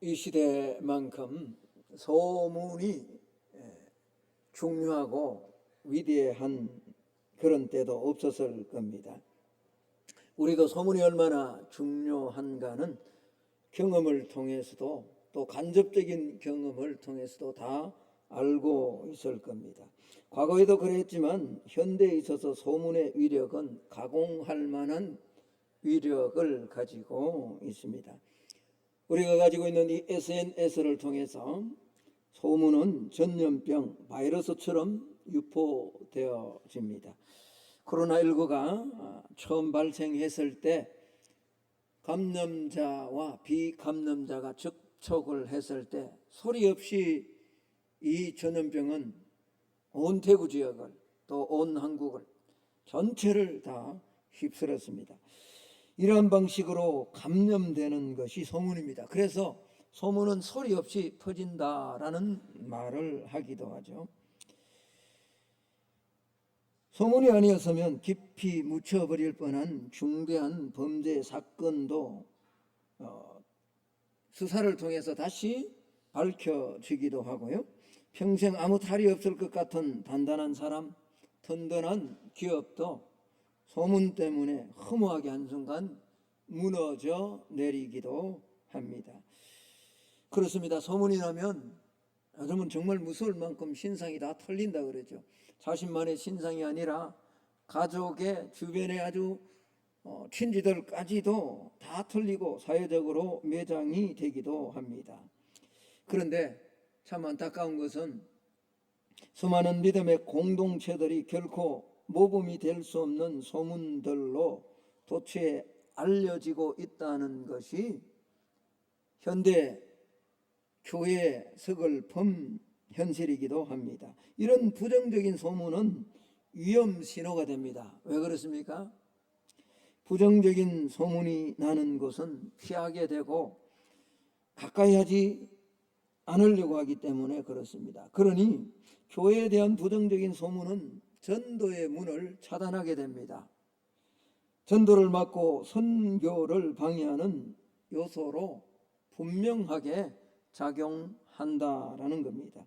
이 시대만큼 소문이 중요하고 위대한 그런 때도 없었을 겁니다. 우리도 소문이 얼마나 중요한가는 경험을 통해서도 또 간접적인 경험을 통해서도 다 알고 있을 겁니다. 과거에도 그랬지만 현대에 있어서 소문의 위력은 가공할 만한 위력을 가지고 있습니다. 우리가 가지고 있는 이 SNS를 통해서 소문은 전염병, 바이러스처럼 유포되어집니다. 코로나19가 처음 발생했을 때 감염자와 비감염자가 접촉을 했을 때 소리 없이 이 전염병은 온 대구 지역을 또 온 한국을 전체를 다 휩쓸었습니다. 이러한 방식으로 감염되는 것이 소문입니다. 그래서 소문은 소리 없이 퍼진다라는 말을 하기도 하죠. 소문이 아니었으면 깊이 묻혀버릴 뻔한 중대한 범죄 사건도 수사를 통해서 다시 밝혀지기도 하고요. 평생 아무 탈이 없을 것 같은 단단한 사람, 든든한 기업도 소문 때문에 허무하게 한순간 무너져 내리기도 합니다. 그렇습니다. 소문이 나면 여러분 정말 무서울 만큼 신상이 다 털린다 그러죠. 자신만의 신상이 아니라 가족의 주변의 아주 친지들까지도 다 털리고 사회적으로 매장이 되기도 합니다. 그런데 참 안타까운 것은 수많은 믿음의 공동체들이 결코 모범이 될 수 없는 소문들로 도처에 알려지고 있다는 것이 현대 교회의 서글픔 현실이기도 합니다. 이런 부정적인 소문은 위험 신호가 됩니다. 왜 그렇습니까? 부정적인 소문이 나는 곳은 피하게 되고 가까이 하지 않으려고 하기 때문에 그렇습니다. 그러니 교회에 대한 부정적인 소문은 전도의 문을 차단하게 됩니다. 전도를 막고 선교를 방해하는 요소로 분명하게 작용한다라는 겁니다.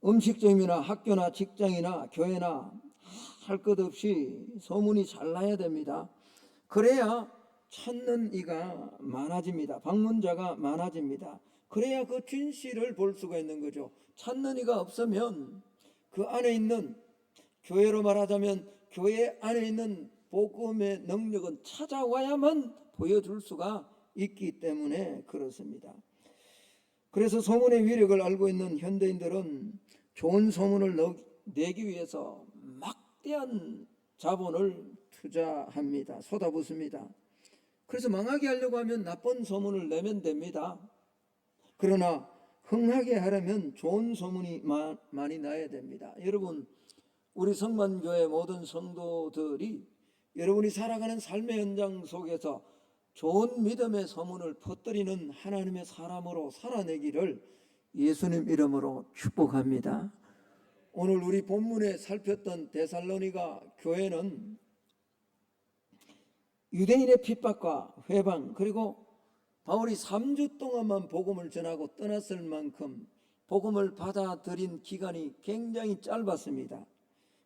음식점이나 학교나 직장이나 교회나 할 것 없이 소문이 잘 나야 됩니다. 그래야 찾는 이가 많아집니다. 방문자가 많아집니다. 그래야 그 진실을 볼 수가 있는 거죠. 찾는 이가 없으면 그 안에 있는, 교회로 말하자면 교회 안에 있는 복음의 능력은 찾아와야만 보여줄 수가 있기 때문에 그렇습니다. 그래서 소문의 위력을 알고 있는 현대인들은 좋은 소문을 내기 위해서 막대한 자본을 투자합니다. 쏟아붓습니다. 그래서 망하게 하려고 하면 나쁜 소문을 내면 됩니다. 그러나 흥하게 하려면 좋은 소문이 많이 나야 됩니다. 여러분, 우리 성만교회 모든 성도들이 여러분이 살아가는 삶의 현장 속에서 좋은 믿음의 소문을 퍼뜨리는 하나님의 사람으로 살아내기를 예수님 이름으로 축복합니다. 오늘 우리 본문에 살폈던 데살로니가 교회는 유대인의 핍박과 회방, 그리고 바울이 3주 동안만 복음을 전하고 떠났을 만큼 복음을 받아들인 기간이 굉장히 짧았습니다.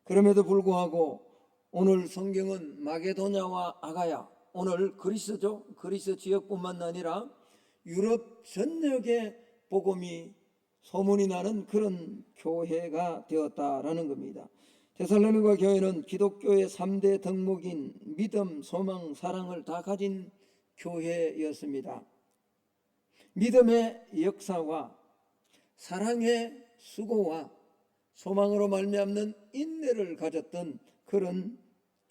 그럼에도 불구하고 오늘 성경은 마게도냐와 아가야, 오늘 그리스죠. 그리스 지역뿐만 아니라 유럽 전역에 복음이 소문이 나는 그런 교회가 되었다라는 겁니다. 데살로니가 교회는 기독교의 3대 덕목인 믿음, 소망, 사랑을 다 가진 교회였습니다. 믿음의 역사와 사랑의 수고와 소망으로 말미암는 인내를 가졌던 그런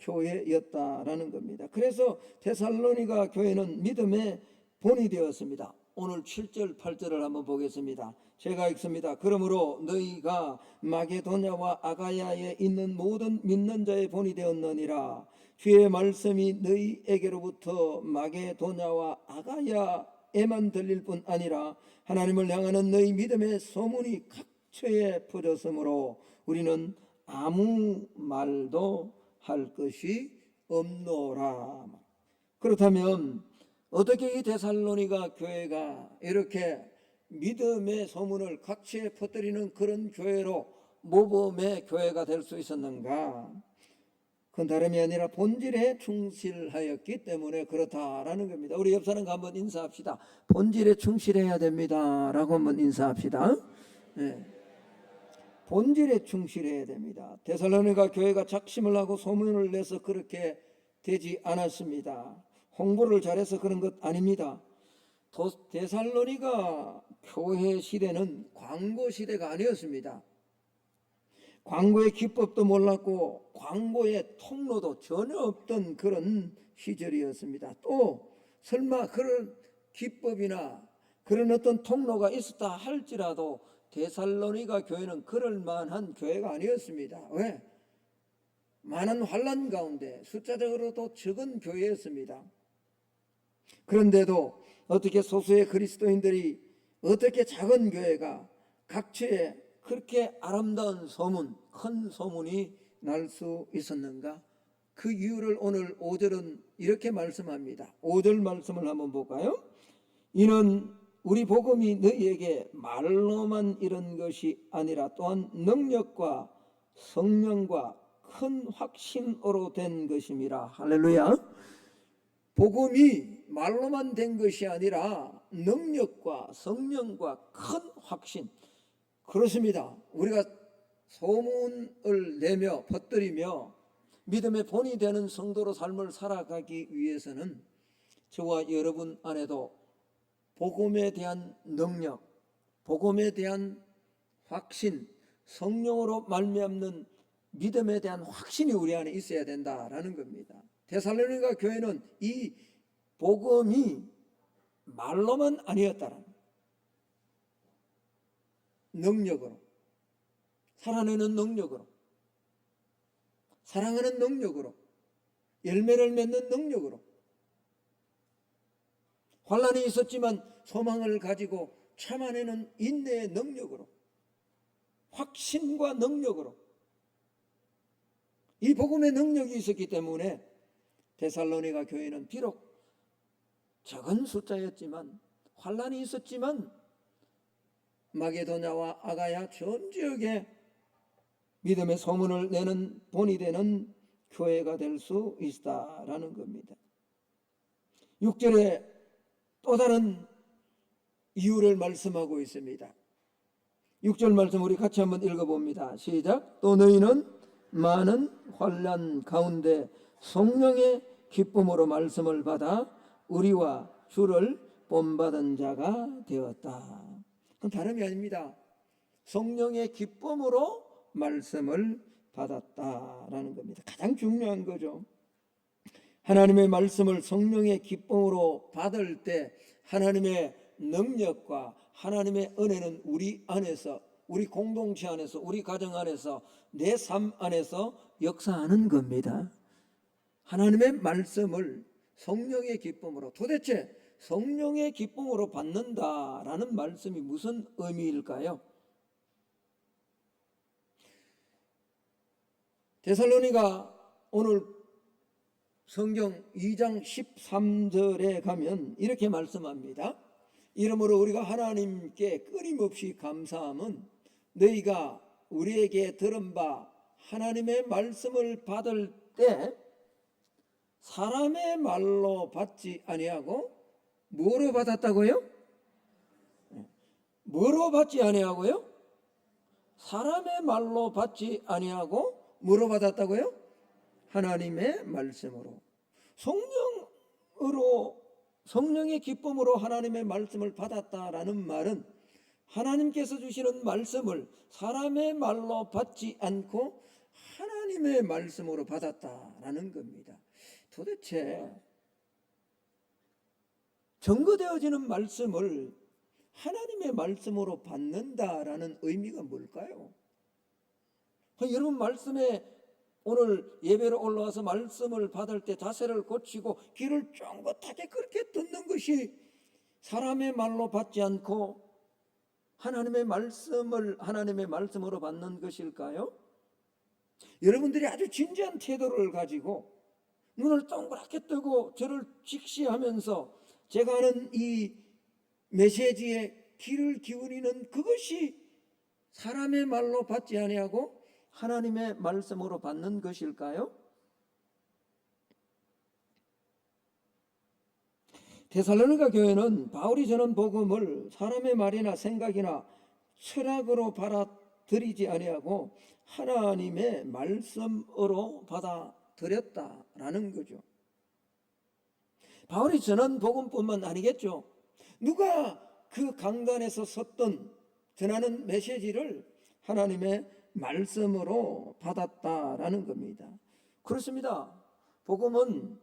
교회였다라는 겁니다. 그래서 데살로니가 교회는 믿음의 본이 되었습니다. 오늘 7절 8절을 한번 보겠습니다. 제가 읽습니다. 그러므로 너희가 마게도냐와 아가야에 있는 모든 믿는 자의 본이 되었느니라. 주의 말씀이 너희에게로부터 마게도냐와 아가야에만 들릴 뿐 아니라 하나님을 향하는 너희 믿음의 소문이 각처에 퍼졌으므로 우리는 아무 말도 할 것이 없노라. 그렇다면 어떻게 이 데살로니가 교회가 이렇게 믿음의 소문을 각지에 퍼뜨리는 그런 교회로 모범의 교회가 될 수 있었는가? 그건 다름이 아니라 본질에 충실하였기 때문에 그렇다라는 겁니다. 우리 옆 사람과 한번 인사합시다. 본질에 충실해야 됩니다 라고 한번 인사합시다. 네. 본질에 충실해야 됩니다. 데살로니가 교회가 작심을 하고 소문을 내서 그렇게 되지 않았습니다. 홍보를 잘해서 그런 것 아닙니다. 데살로니가 교회 시대는 광고 시대가 아니었습니다. 광고의 기법도 몰랐고 광고의 통로도 전혀 없던 그런 시절이었습니다. 또 설마 그런 기법이나 그런 어떤 통로가 있었다 할지라도 데살로니가 교회는 그럴 만한 교회가 아니었습니다. 왜? 많은 환난 가운데 숫자적으로도 적은 교회였습니다. 그런데도 어떻게 소수의 그리스도인들이 어떻게 작은 교회가 각처에 그렇게 아름다운 소문, 큰 소문이 날 수 있었는가? 그 이유를 오늘 5절은 이렇게 말씀합니다. 5절 말씀을 한번 볼까요? 이는 우리 복음이 너희에게 말로만 이런 것이 아니라 또한 능력과 성령과 큰 확신으로 된 것임이라. 할렐루야. 복음이 말로만 된 것이 아니라 능력과 성령과 큰 확신. 그렇습니다. 우리가 소문을 내며 퍼뜨리며 믿음의 본이 되는 성도로 삶을 살아가기 위해서는 저와 여러분 안에도 복음에 대한 능력, 복음에 대한 확신, 성령으로 말미암는 믿음에 대한 확신이 우리 안에 있어야 된다라는 겁니다. 데살로니가 교회는 이 복음이 말로만 아니었다라는, 능력으로, 살아내는 능력으로, 사랑하는 능력으로, 열매를 맺는 능력으로, 환난이 있었지만 소망을 가지고 참아내는 인내의 능력으로, 확신과 능력으로, 이 복음의 능력이 있었기 때문에 데살로니가 교회는 비록 적은 숫자였지만, 환난이 있었지만 마게도냐와 아가야 전 지역에 믿음의 소문을 내는 본이 되는 교회가 될 수 있다라는 겁니다. 6절에 또 다른 이유를 말씀하고 있습니다. 6절 말씀 우리 같이 한번 읽어봅니다. 시작. 또 너희는 많은 환난 가운데 성령의 기쁨으로 말씀을 받아 우리와 주를 본받은 자가 되었다. 그건 다름이 아닙니다. 성령의 기쁨으로 말씀을 받았다라는 겁니다. 가장 중요한 거죠. 하나님의 말씀을 성령의 기쁨으로 받을 때 하나님의 능력과 하나님의 은혜는 우리 안에서, 우리 공동체 안에서, 우리 가정 안에서, 내 삶 안에서 역사하는 겁니다. 하나님의 말씀을 성령의 기쁨으로, 도대체 성령의 기쁨으로 받는다라는 말씀이 무슨 의미일까요? 데살로니가 오늘 성경 2장 13절에 가면 이렇게 말씀합니다. 이러므로 우리가 하나님께 끊임없이 감사함은 너희가 우리에게 들은 바 하나님의 말씀을 받을 때 사람의 말로 받지 아니하고 뭐로 받았다고요? 뭐로 받지 아니하고요? 사람의 말로 받지 아니하고 뭐로 받았다고요? 하나님의 말씀으로. 성령의 기쁨으로 하나님의 말씀을 받았다라는 말은 하나님께서 주시는 말씀을 사람의 말로 받지 않고 하나님의 말씀으로 받았다라는 겁니다. 도대체 증거되어지는 말씀을 하나님의 말씀으로 받는다라는 의미가 뭘까요? 여러분, 말씀에 오늘 예배로 올라와서 말씀을 받을 때 자세를 고치고 귀를 쫑긋하게 그렇게 듣는 것이 사람의 말로 받지 않고 하나님의 말씀으로 받는 것일까요? 여러분들이 아주 진지한 태도를 가지고 눈을 동그랗게 뜨고 저를 직시하면서 제가 하는 이 메시지에 귀를 기울이는 그것이 사람의 말로 받지 아니하고 하나님의 말씀으로 받는 것일까요? 데살로니가 교회는 바울이 전한 복음을 사람의 말이나 생각이나 철학으로 받아들이지 아니하고 하나님의 말씀으로 받아들였다라는 거죠. 바울이 전한 복음뿐만 아니겠죠. 누가 그 강단에서 섰던 전하는 메시지를 하나님의 말씀으로 받았다라는 겁니다. 그렇습니다. 복음은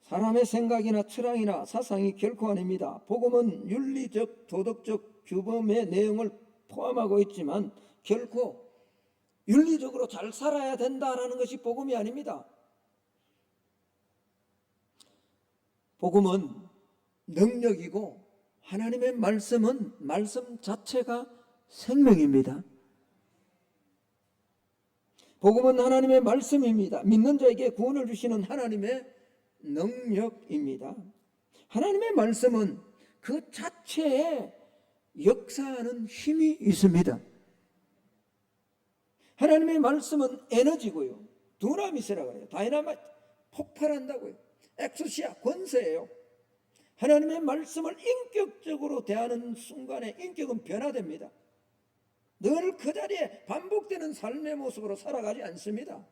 사람의 생각이나 철학이나 사상이 결코 아닙니다. 복음은 윤리적, 도덕적 규범의 내용을 포함하고 있지만 결코 윤리적으로 잘 살아야 된다라는 것이 복음이 아닙니다. 복음은 능력이고 하나님의 말씀은 말씀 자체가 생명입니다. 복음은 하나님의 말씀입니다. 믿는 자에게 구원을 주시는 하나님의 능력입니다. 하나님의 말씀은 그 자체에 역사하는 힘이 있습니다. 하나님의 말씀은 에너지고요. 두나미스라고 해요. 다이나마이트, 폭발한다고요. 엑소시아, 권세예요. 하나님의 말씀을 인격적으로 대하는 순간에 인격은 변화됩니다. 늘 그 자리에 반복되는 삶의 모습으로 살아가지 않습니다.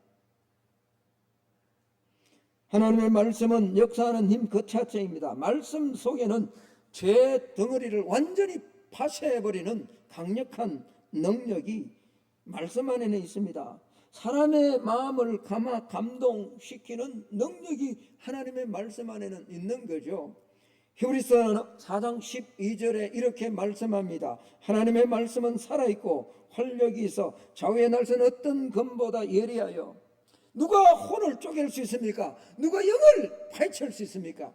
하나님의 말씀은 역사하는 힘 그 자체입니다. 말씀 속에는 죄 덩어리를 완전히 파쇄해버리는 강력한 능력이 말씀 안에는 있습니다. 사람의 마음을 감동시키는 능력이 하나님의 말씀 안에는 있는 거죠. 히브리서 4장 12절에 이렇게 말씀합니다. 하나님의 말씀은 살아있고 활력이 있어 좌우의 날선 어떤 검보다 예리하여. 누가 혼을 쪼갤 수 있습니까? 누가 영을 파헤칠 수 있습니까?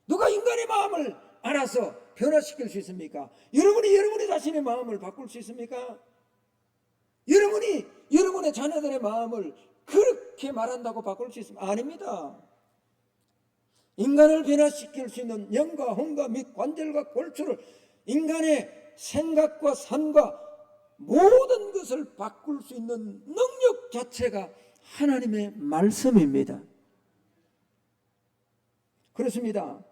누가 인간의 마음을 알아서 변화시킬 수 있습니까? 여러분이 자신의 마음을 바꿀 수 있습니까? 여러분이 여러분의 자녀들의 마음을 그렇게 말한다고 바꿀 수 있습니까? 아닙니다. 인간을 변화시킬 수 있는 영과 혼과 및 관절과 골수를, 인간의 생각과 삶과 모든 것을 바꿀 수 있는 능력 자체가 하나님의 말씀입니다. 그렇습니다.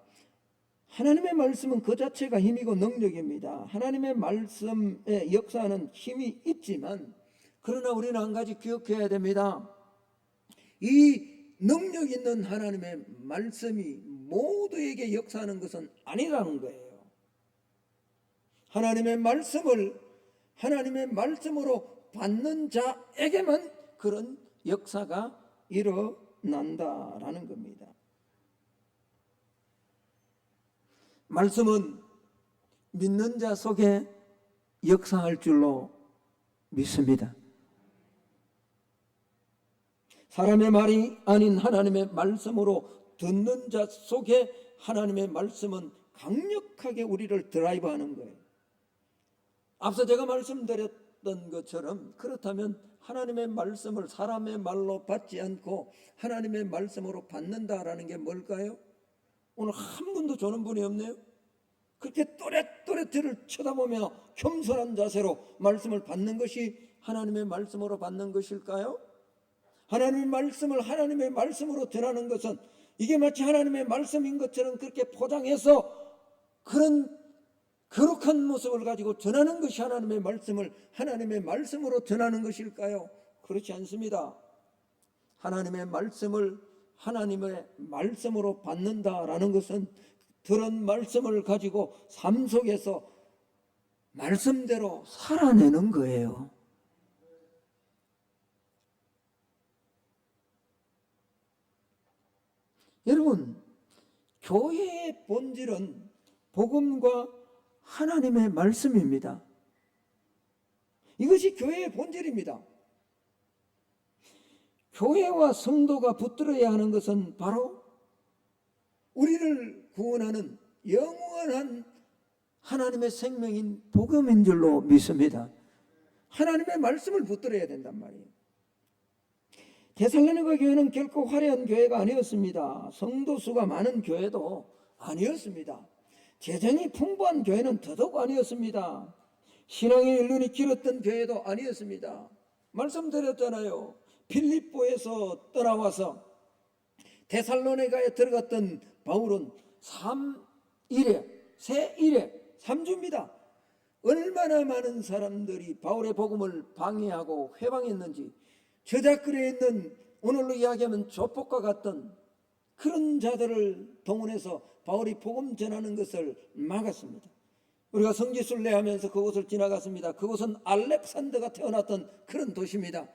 하나님의 말씀은 그 자체가 힘이고 능력입니다. 하나님의 말씀에 역사하는 힘이 있지만, 그러나 우리는 한 가지 기억해야 됩니다. 이 능력 있는 하나님의 말씀이 모두에게 역사하는 것은 아니라는 거예요. 하나님의 말씀을 하나님의 말씀으로 받는 자에게만 그런 역사가 일어난다라는 겁니다. 말씀은 믿는 자 속에 역사할 줄로 믿습니다. 사람의 말이 아닌 하나님의 말씀으로 듣는 자 속에 하나님의 말씀은 강력하게 우리를 드라이브하는 거예요. 앞서 제가 말씀드렸던 것처럼, 그렇다면 하나님의 말씀을 사람의 말로 받지 않고 하나님의 말씀으로 받는다라는 게 뭘까요? 오늘 한 분도 조는 분이 없네요. 그렇게 또렷또렷이를 쳐다보며 겸손한 자세로 말씀을 받는 것이 하나님의 말씀으로 받는 것일까요? 하나님의 말씀을 하나님의 말씀으로 전하는 것은 이게 마치 하나님의 말씀인 것처럼 그렇게 포장해서 그런 거룩한 모습을 가지고 전하는 것이 하나님의 말씀을 하나님의 말씀으로 전하는 것일까요? 그렇지 않습니다. 하나님의 말씀을 하나님의 말씀으로 받는다라는 것은 들은 말씀을 가지고 삶 속에서 말씀대로 살아내는 거예요. 여러분, 교회의 본질은 복음과 하나님의 말씀입니다. 이것이 교회의 본질입니다. 교회와 성도가 붙들어야 하는 것은 바로 우리를 구원하는 영원한 하나님의 생명인 복음인 줄로 믿습니다. 하나님의 말씀을 붙들어야 된단 말이에요. 데살로니가 교회는 결코 화려한 교회가 아니었습니다. 성도 수가 많은 교회도 아니었습니다. 재정이 풍부한 교회는 더더욱 아니었습니다. 신앙의 연륜이 길었던 교회도 아니었습니다. 말씀드렸잖아요. 필립보에서 떠나와서 데살로니가에 들어갔던 바울은 3일에 새 일에 3주입니다. 얼마나 많은 사람들이 바울의 복음을 방해하고 회방했는지, 저작글에 있는 오늘로 이야기하면 조폭과 같던 그런 자들을 동원해서 바울이 복음 전하는 것을 막았습니다. 우리가 성지순례하면서 그곳을 지나갔습니다. 그곳은 알렉산더가 태어났던 그런 도시입니다.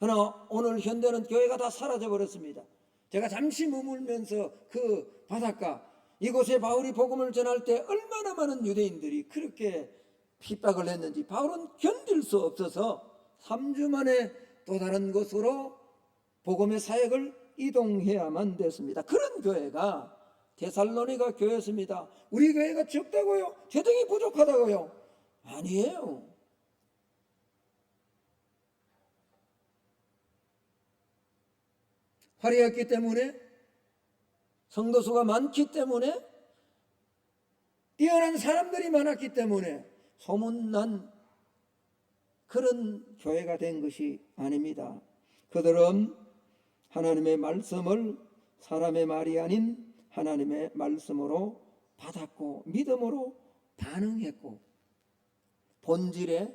그러나 오늘 현대는 교회가 다 사라져버렸습니다. 제가 잠시 머물면서 그 바닷가 이곳에 바울이 복음을 전할 때 얼마나 많은 유대인들이 그렇게 핍박을 했는지, 바울은 견딜 수 없어서 3주 만에 또 다른 곳으로 복음의 사역을 이동해야만 됐습니다. 그런 교회가 데살로니가 교회였습니다. 우리 교회가 적다고요? 재정이 부족하다고요? 아니에요. 화려했기 때문에, 성도수가 많기 때문에, 뛰어난 사람들이 많았기 때문에 소문난 그런 교회가 된 것이 아닙니다. 그들은 하나님의 말씀을 사람의 말이 아닌 하나님의 말씀으로 받았고 믿음으로 반응했고 본질에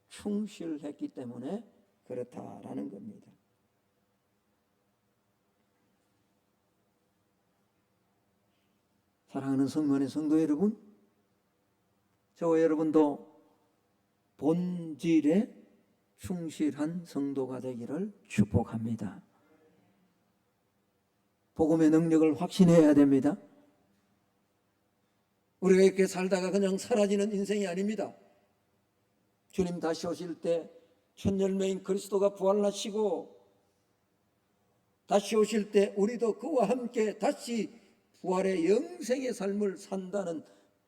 충실했기 때문에 그렇다라는 겁니다. 사랑하는 성만의 성도 여러분, 저와 여러분도 본질에 충실한 성도가 되기를 축복합니다. 복음의 능력을 확신해야 됩니다. 우리가 이렇게 살다가 그냥 사라지는 인생이 아닙니다. 주님 다시 오실 때 천열매인 그리스도가 부활하시고 다시 오실 때 우리도 그와 함께 다시 부활의 영생의 삶을 산다는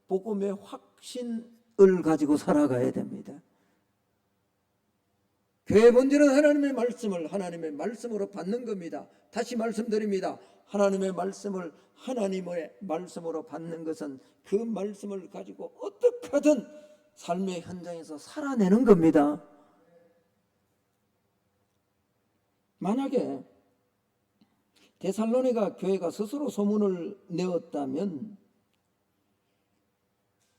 복음의 확신을 가지고 살아가야 됩니다. 교회의 본질은 하나님의 말씀을 하나님의 말씀으로 받는 겁니다. 다시 말씀드립니다. 하나님의 말씀을 하나님의 말씀으로 받는 것은 그 말씀을 가지고 어떻게 하든 삶의 현장에서 살아내는 겁니다. 만약에 데살로니가 교회가 스스로 소문을 내었다면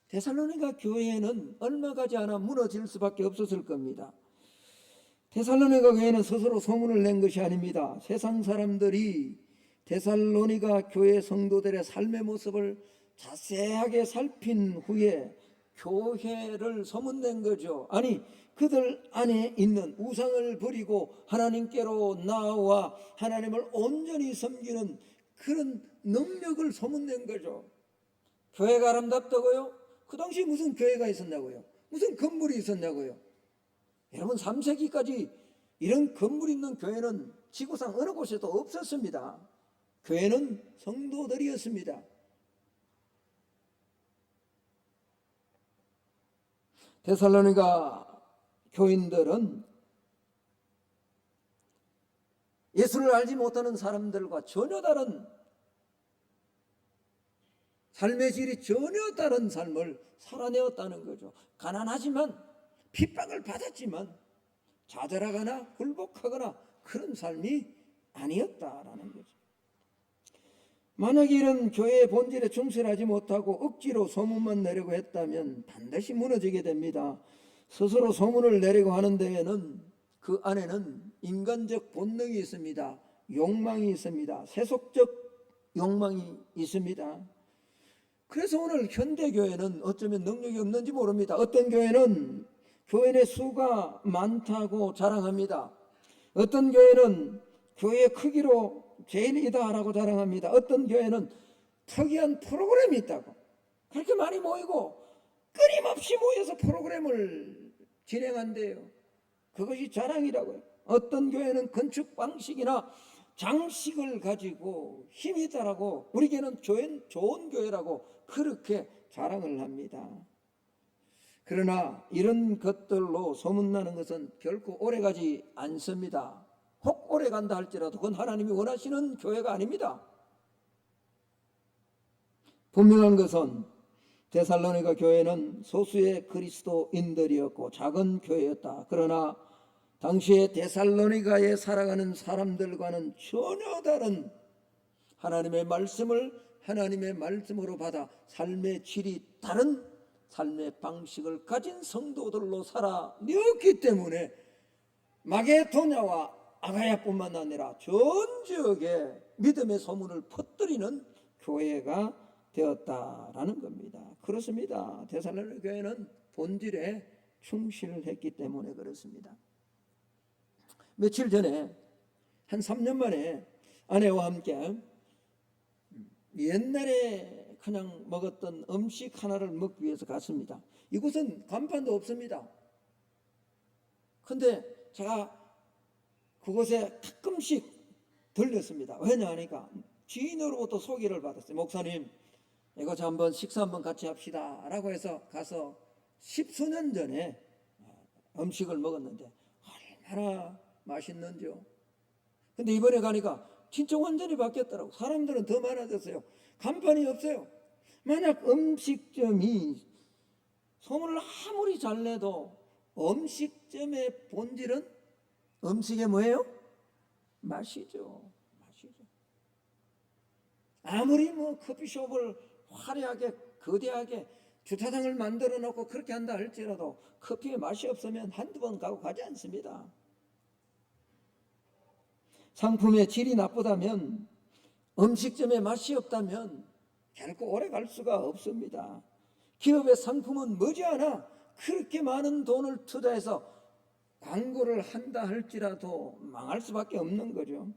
데살로니가 교회는 얼마 가지 않아 무너질 수밖에 없었을 겁니다. 데살로니가 교회는 스스로 소문을 낸 것이 아닙니다. 세상 사람들이 데살로니가 교회 성도들의 삶의 모습을 자세하게 살핀 후에 교회를 소문낸 거죠. 아니, 그들 안에 있는 우상을 버리고 하나님께로 나와 하나님을 온전히 섬기는 그런 능력을 소문낸 거죠. 교회가 아름답다고요? 그 당시 무슨 교회가 있었냐고요? 무슨 건물이 있었냐고요? 여러분, 3세기까지 이런 건물 있는 교회는 지구상 어느 곳에도 없었습니다. 교회는 성도들이었습니다. 데살로니가 교인들은 예수를 알지 못하는 사람들과 전혀 다른 삶의 질이 전혀 다른 삶을 살아내었다는 거죠. 가난하지만 핍박을 받았지만 좌절하거나 굴복하거나 그런 삶이 아니었다라는 거죠. 만약 이런 교회의 본질에 충실하지 못하고 억지로 소문만 내려고 했다면 반드시 무너지게 됩니다. 스스로 소문을 내려고 하는 데에는 그 안에는 인간적 본능이 있습니다. 욕망이 있습니다. 세속적 욕망이 있습니다. 그래서 오늘 현대교회는 어쩌면 능력이 없는지 모릅니다. 어떤 교회는 교인의 수가 많다고 자랑합니다. 어떤 교회는 교회의 크기로 제일이다라고 자랑합니다. 어떤 교회는 특이한 프로그램이 있다고, 그렇게 많이 모이고 끊임없이 모여서 프로그램을 진행한대요. 그것이 자랑이라고요. 어떤 교회는 건축 방식이나 장식을 가지고 힘이 있다라고, 우리 교회는 좋은 교회라고 그렇게 자랑을 합니다. 그러나 이런 것들로 소문나는 것은 결코 오래가지 않습니다. 혹 오래간다 할지라도 그건 하나님이 원하시는 교회가 아닙니다. 분명한 것은 데살로니가 교회는 소수의 그리스도인들이었고 작은 교회였다. 그러나 당시에 데살로니가에 살아가는 사람들과는 전혀 다른 하나님의 말씀을 하나님의 말씀으로 받아 삶의 질이 다른 삶의 방식을 가진 성도들로 살아내었기 때문에 마게도냐와 아가야뿐만 아니라 전 지역에 믿음의 소문을 퍼뜨리는 교회가 되었다라는 겁니다. 그렇습니다. 데살로니가 교회는 본질에 충실했기 때문에 그렇습니다. 며칠 전에 한 3년 만에 아내와 함께 옛날에 그냥 먹었던 음식 하나를 먹기 위해서 갔습니다. 이곳은 간판도 없습니다. 근데 제가 그곳에 가끔씩 들렸습니다. 왜냐하니까 지인으로부터 소개를 받았어요. 목사님, 이곳 한번 식사 한번 같이 합시다 라고 해서 가서 10수년 전에 음식을 먹었는데 얼마나 맛있는지요. 근데 이번에 가니까 진짜 완전히 바뀌었더라고. 사람들은 더 많아졌어요. 간판이 없어요. 만약 음식점이 소문을 아무리 잘 내도 음식점의 본질은 음식의 뭐예요? 맛이죠. 맛이죠. 아무리 뭐 커피숍을 화려하게 거대하게 주차장을 만들어 놓고 그렇게 한다 할지라도 커피의 맛이 없으면 한두 번 가고 가지 않습니다. 상품의 질이 나쁘다면 음식점의 맛이 없다면 결코 오래 갈 수가 없습니다. 기업의 상품은 머지않아 그렇게 많은 돈을 투자해서 광고를 한다 할지라도 망할 수밖에 없는 거죠.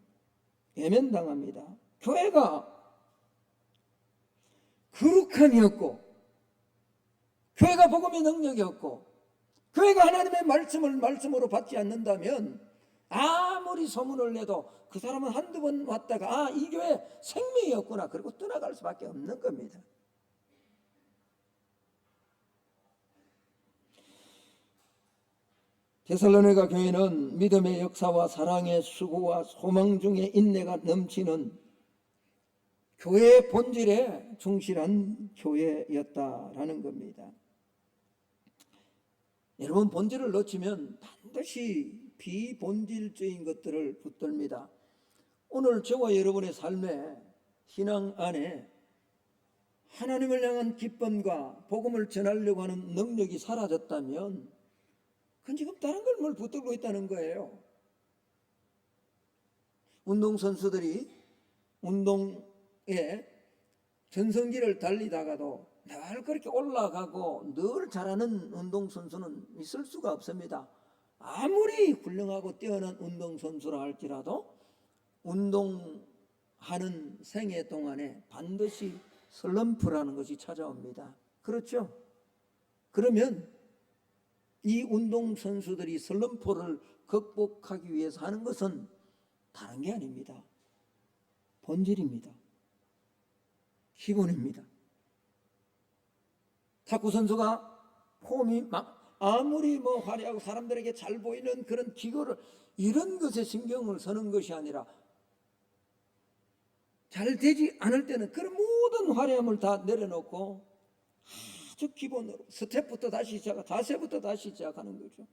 외면당합니다. 교회가 거룩함이 없고 교회가 복음의 능력이 없고 교회가 하나님의 말씀을 말씀으로 받지 않는다면 아무리 소문을 내도 그 사람은 한두 번 왔다가 이 교회 생명이 없구나 그리고 떠나갈 수밖에 없는 겁니다. 데살로니가 교회는 믿음의 역사와 사랑의 수고와 소망 중에 인내가 넘치는 교회의 본질에 충실한 교회였다라는 겁니다. 여러분, 본질을 놓치면 반드시 비본질적인 것들을 붙듭니다. 오늘 저와 여러분의 삶에 신앙 안에 하나님을 향한 기쁨과 복음을 전하려고 하는 능력이 사라졌다면 그건 지금 다른 걸 뭘 붙들고 있다는 거예요. 운동선수들이 운동에 전성기를 달리다가도 늘 그렇게 올라가고 늘 잘하는 운동선수는 있을 수가 없습니다. 아무리 훌륭하고 뛰어난 운동선수라 할지라도 운동하는 생애 동안에 반드시 슬럼프라는 것이 찾아옵니다. 그렇죠? 그러면 이 운동선수들이 슬럼프를 극복하기 위해서 하는 것은 다른 게 아닙니다. 본질입니다. 기본입니다. 탁구 선수가 폼이 막 아무리 화려하고 사람들에게 잘 보이는 그런 기구를 이런 것에 신경을 쓰는 것이 아니라 잘 되지 않을 때는 그런 모든 화려함을 다 내려놓고 아주 기본으로 스텝부터 다시 시작, 자세부터 다시 시작하는 거죠.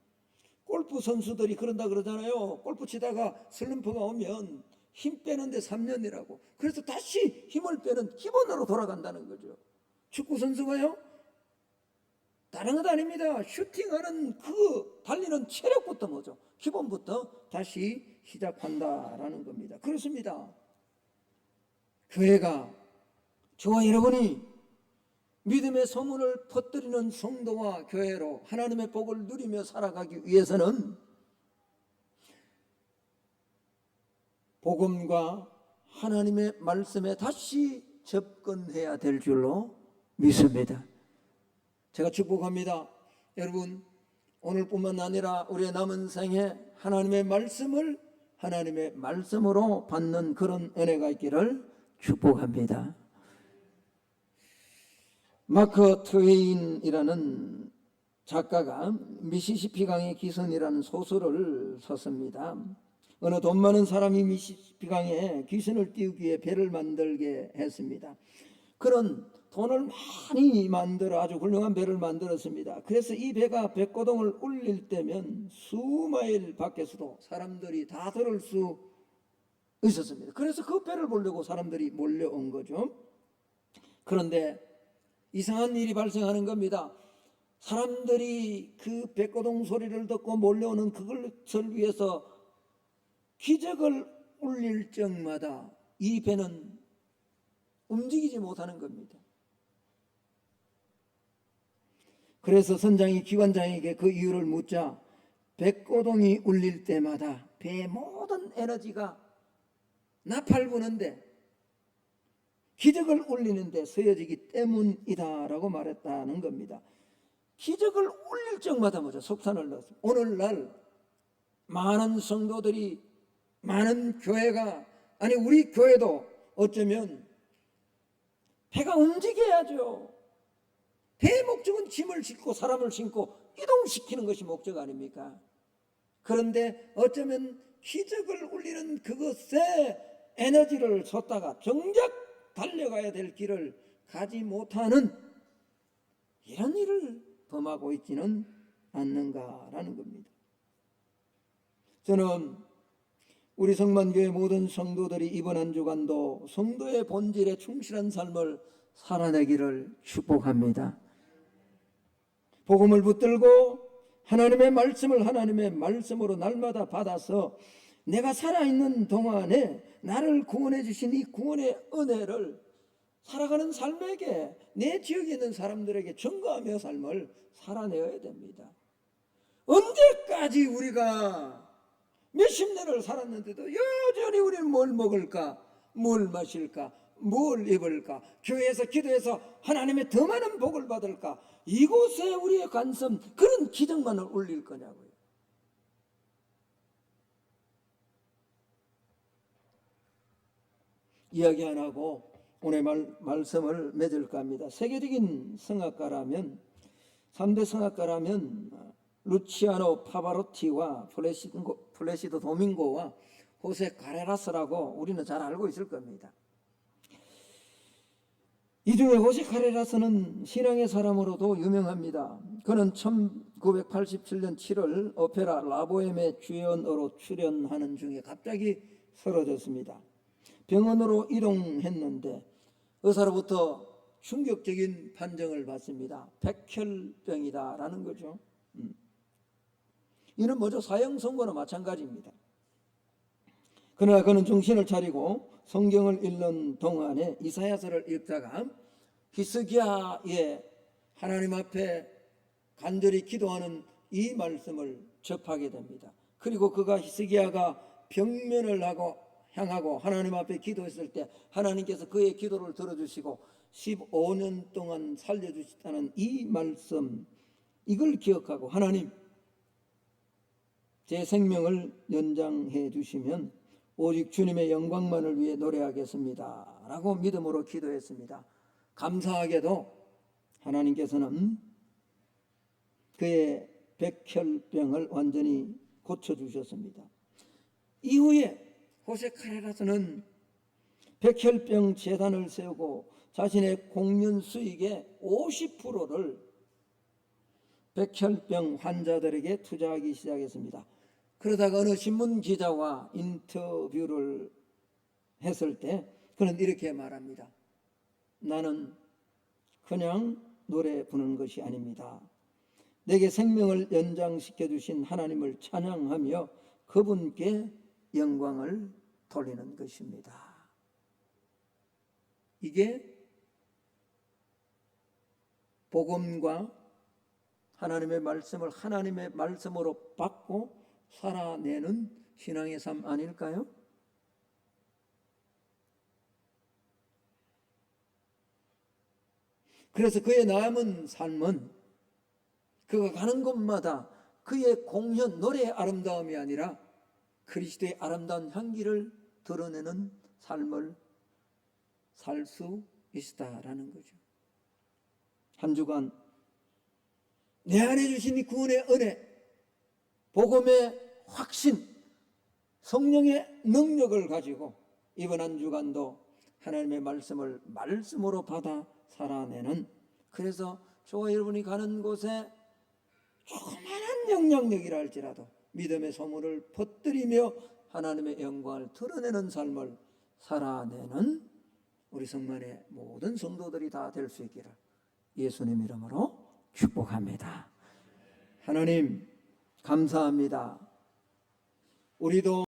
골프 선수들이 그런다 그러잖아요. 골프 치다가 슬럼프가 오면 힘 빼는데 3년이라고. 그래서 다시 힘을 빼는 기본으로 돌아간다는 거죠. 축구 선수가요, 다른 것 아닙니다. 슈팅하는 그 달리는 체력부터 뭐죠? 기본부터 다시 시작한다라는 겁니다. 그렇습니다. 교회가, 저와 여러분이 믿음의 소문을 퍼뜨리는 성도와 교회로 하나님의 복을 누리며 살아가기 위해서는 복음과 하나님의 말씀에 다시 접근해야 될 줄로 믿습니다. 제가 축복합니다. 여러분, 오늘뿐만 아니라 우리의 남은 생에 하나님의 말씀을 하나님의 말씀으로 받는 그런 은혜가 있기를 축복합니다. 마크 트웨인이라는 작가가 미시시피 강의 기선이라는 소설을 썼습니다. 어느 돈 많은 사람이 미시시피 강에 귀신을 띄우기 위해 배를 만들게 했습니다. 그런 돈을 많이 만들어 아주 훌륭한 배를 만들었습니다. 그래서 이 배가 백고동을 울릴 때면 수마일 밖에서도 사람들이 다 들을 수 있었습니다. 그래서 그 배를 보려고 사람들이 몰려온 거죠. 그런데 이상한 일이 발생하는 겁니다. 사람들이 그 백고동 소리를 듣고 몰려오는 그것을 위해서 기적을 울릴 적마다 이 배는 움직이지 못하는 겁니다. 그래서 선장이 기관장에게 그 이유를 묻자 백고동이 울릴 때마다 배의 모든 에너지가 나팔부는데 기적을 울리는데 쓰여지기 때문이다라고 말했다는 겁니다. 기적을 울릴 적마다 뭐죠? 속탄을 넣었습니다. 오늘날 많은 성도들이, 많은 교회가, 아니 우리 교회도 어쩌면 배가 움직여야죠. 배의 목적은 짐을 싣고 사람을 싣고 이동시키는 것이 목적 아닙니까? 그런데 어쩌면 기적을 울리는 그것에 에너지를 쏟다가 정작 달려가야 될 길을 가지 못하는 이런 일을 범하고 있지는 않는가라는 겁니다. 저는 우리 성만교회 모든 성도들이 이번 한 주간도 성도의 본질에 충실한 삶을 살아내기를 축복합니다. 복음을 붙들고 하나님의 말씀을 하나님의 말씀으로 날마다 받아서 내가 살아있는 동안에 나를 구원해 주신 이 구원의 은혜를 살아가는 삶에게, 내 지역에 있는 사람들에게 증거하며 삶을 살아내야 됩니다. 언제까지 우리가 몇십 년을 살았는데도 여전히 우리는 뭘 먹을까, 뭘 마실까, 뭘 입을까, 교회에서 기도해서 하나님의 더 많은 복을 받을까, 이곳에 우리의 관심, 그런 기적만을 올릴 거냐고요. 이야기 안 하고 오늘 말씀을 맺을까 합니다. 세계적인 성악가라면, 3대 성악가라면 루치아노 파바로티와 플래시도 도밍고와 호세 카레라스라고 우리는 잘 알고 있을 겁니다. 이 중에 호세 카레라스는 신앙의 사람으로도 유명합니다. 그는 1987년 7월 오페라 라보엠의 주연으로 출연하는 중에 갑자기 쓰러졌습니다. 병원으로 이동했는데 의사로부터 충격적인 판정을 받습니다. 백혈병이다라는 거죠. 이는 뭐죠? 사형 선고나 마찬가지입니다. 그러나 그는 정신을 차리고 성경을 읽는 동안에 이사야서를 읽다가 히스기야의 하나님 앞에 간절히 기도하는 이 말씀을 접하게 됩니다. 그리고 그가 히스기야가 병면을 향하고 하나님 앞에 기도했을 때 하나님께서 그의 기도를 들어주시고 15년 동안 살려주셨다는 이 말씀, 이걸 기억하고 하나님, 제 생명을 연장해 주시면 오직 주님의 영광만을 위해 노래하겠습니다 라고 믿음으로 기도했습니다. 감사하게도 하나님께서는 그의 백혈병을 완전히 고쳐주셨습니다. 이후에 호세 카레라스는 백혈병 재단을 세우고 자신의 공연 수익의 50%를 백혈병 환자들에게 투자하기 시작했습니다. 그러다가 어느 신문 기자와 인터뷰를 했을 때 그는 이렇게 말합니다. 나는 그냥 노래 부르는 것이 아닙니다. 내게 생명을 연장시켜 주신 하나님을 찬양하며 그분께 영광을 돌리는 것입니다. 이게 복음과 하나님의 말씀을 하나님의 말씀으로 받고 살아내는 신앙의 삶 아닐까요? 그래서 그의 남은 삶은 그가 가는 곳마다 그의 공연, 노래의 아름다움이 아니라 그리스도의 아름다운 향기를 드러내는 삶을 살 수 있다라는 거죠. 한 주간 내 안에 주신 이 구원의 은혜, 복음의 확신, 성령의 능력을 가지고 이번 한 주간도 하나님의 말씀을 말씀으로 받아 살아내는, 그래서 저와 여러분이 가는 곳에 조그마한 영향력이라 할지라도 믿음의 소문을 퍼뜨리며 하나님의 영광을 드러내는 삶을 살아내는 우리 성만의 모든 성도들이 다 될 수 있기를 예수님 이름으로 축복합니다. 하나님 감사합니다. 우리도